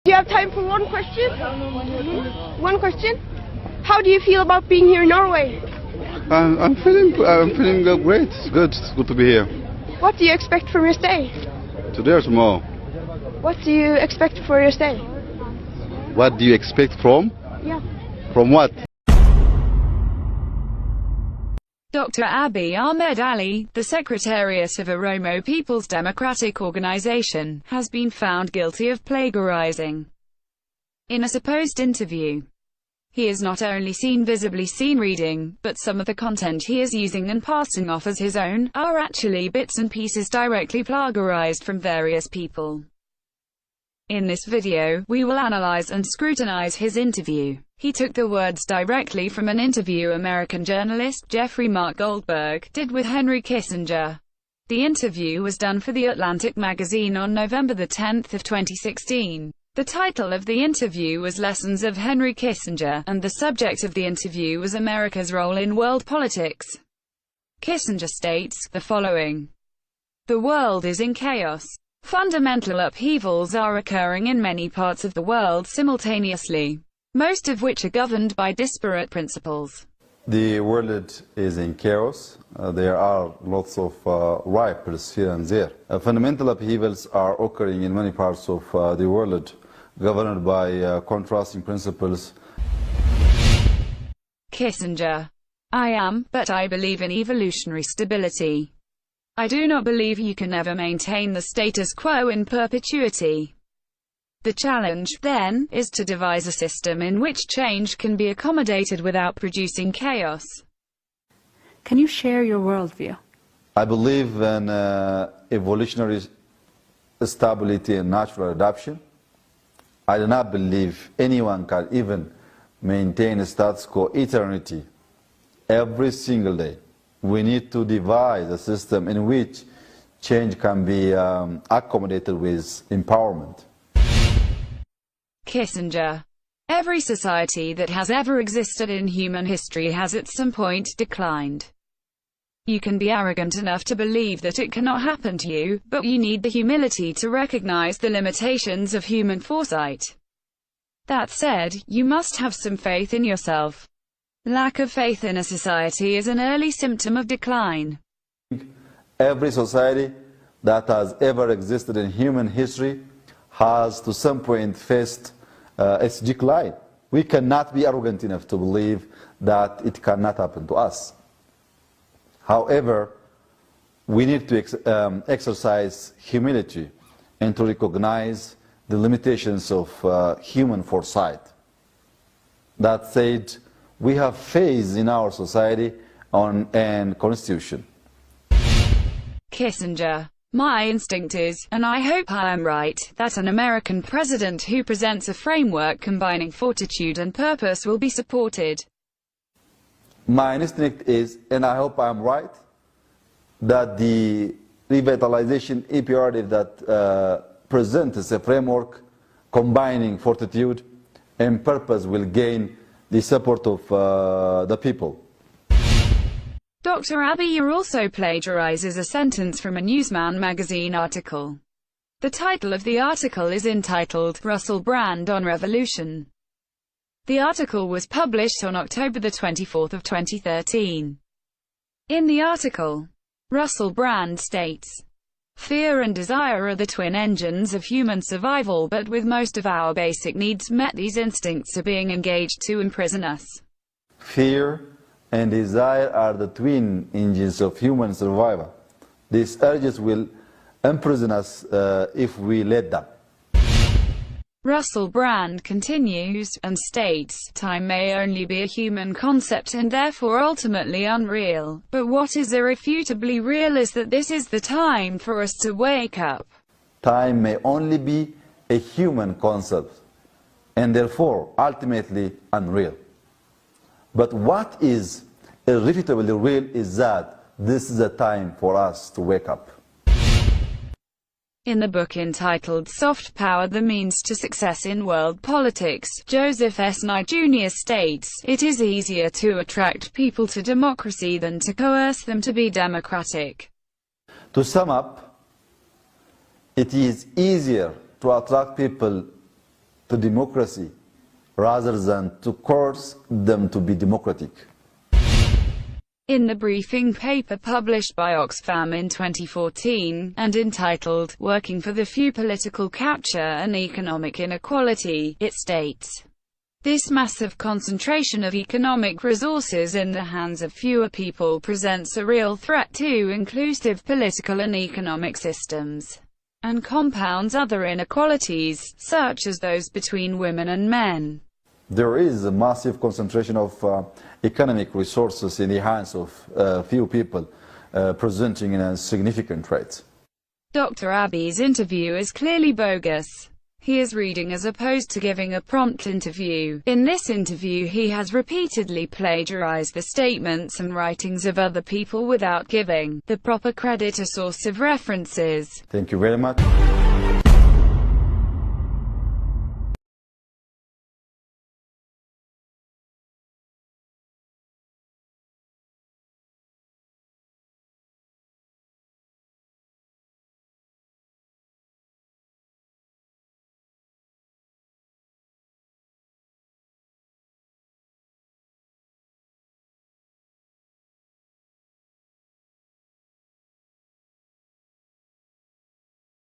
Do you have time for one question? One question? How do you feel about being here in Norway? I'm feeling great. It's good to be here. What do you expect from your stay? Today or tomorrow? What do you expect for your stay? What do you expect from? Yeah. From what? Dr. Abiy Ahmed Ali, the Secretariat of Oromo People's Democratic Organization, has been found guilty of plagiarizing in a supposed interview. He is not only visibly seen reading, but some of the content he is using and passing off as his own, are actually bits and pieces directly plagiarized from various people. In this video, we will analyze and scrutinize his interview. He took the words directly from an interview American journalist Jeffrey Mark Goldberg did with Henry Kissinger. The interview was done for The Atlantic magazine on November 10, 2016. The title of the interview was Lessons of Henry Kissinger, and the subject of the interview was America's role in world politics. Kissinger states the following: "The world is in chaos. Fundamental upheavals are occurring in many parts of the world simultaneously, most of which are governed by disparate principles." The world is in chaos. There are lots of ripples here and there. Fundamental upheavals are occurring in many parts of the world, governed by contrasting principles. Kissinger: but I believe in evolutionary stability. I do not believe you can ever maintain the status quo in perpetuity. The challenge, then, is to devise a system in which change can be accommodated without producing chaos. Can you share your worldview? I believe in evolutionary stability and natural adaptation. I do not believe anyone can even maintain a status quo eternity every single day. We need to devise a system in which change can be accommodated with empowerment. Kissinger: every society that has ever existed in human history has at some point declined. You can be arrogant enough to believe that it cannot happen to you, but you need the humility to recognize the limitations of human foresight. That said, you must have some faith in yourself. Lack of faith in a society is an early symptom of decline. Every society that has ever existed in human history has to some point faced its decline. We cannot be arrogant enough to believe that it cannot happen to us. However, we need to exercise humility and to recognize the limitations of human foresight. That said, we have faith in our society and constitution. Kissinger: my instinct is, and I hope I am right, that an American president who presents a framework combining fortitude and purpose will be supported. My instinct is, and I hope I am right, that the revitalization imperative that presents a framework combining fortitude and purpose will gain the support of the people. Dr. Abiy also plagiarizes a sentence from a Newsman magazine article. The title of the article is entitled, "Russell Brand on Revolution." The article was published on October 24, 2013. In the article, Russell Brand states, "Fear and desire are the twin engines of human survival, but with most of our basic needs met, these instincts are being engaged to imprison us." Fear and desire are the twin engines of human survival. These urges will imprison us if we let them. Russell Brand continues, and states, "Time may only be a human concept and therefore ultimately unreal, but what is irrefutably real is that this is the time for us to wake up." Time may only be a human concept and therefore ultimately unreal. But what is irrefutably real is that this is a time for us to wake up. In the book entitled Soft Power: The Means to Success in World Politics, Joseph S. Nye Jr. states, "It is easier to attract people to democracy than to coerce them to be democratic." To sum up, it is easier to attract people to democracy rather than to coerce them to be democratic. In the briefing paper published by Oxfam in 2014, and entitled, Working for the Few: Political Capture and Economic Inequality, it states, "This massive concentration of economic resources in the hands of fewer people presents a real threat to inclusive political and economic systems, and compounds other inequalities, such as those between women and men." There is a massive concentration of economic resources in the hands of few people, presenting a significant threat. Dr. Abiy's interview is clearly bogus. He is reading as opposed to giving a prompt interview. In this interview he has repeatedly plagiarized the statements and writings of other people without giving the proper credit or source of references. Thank you very much.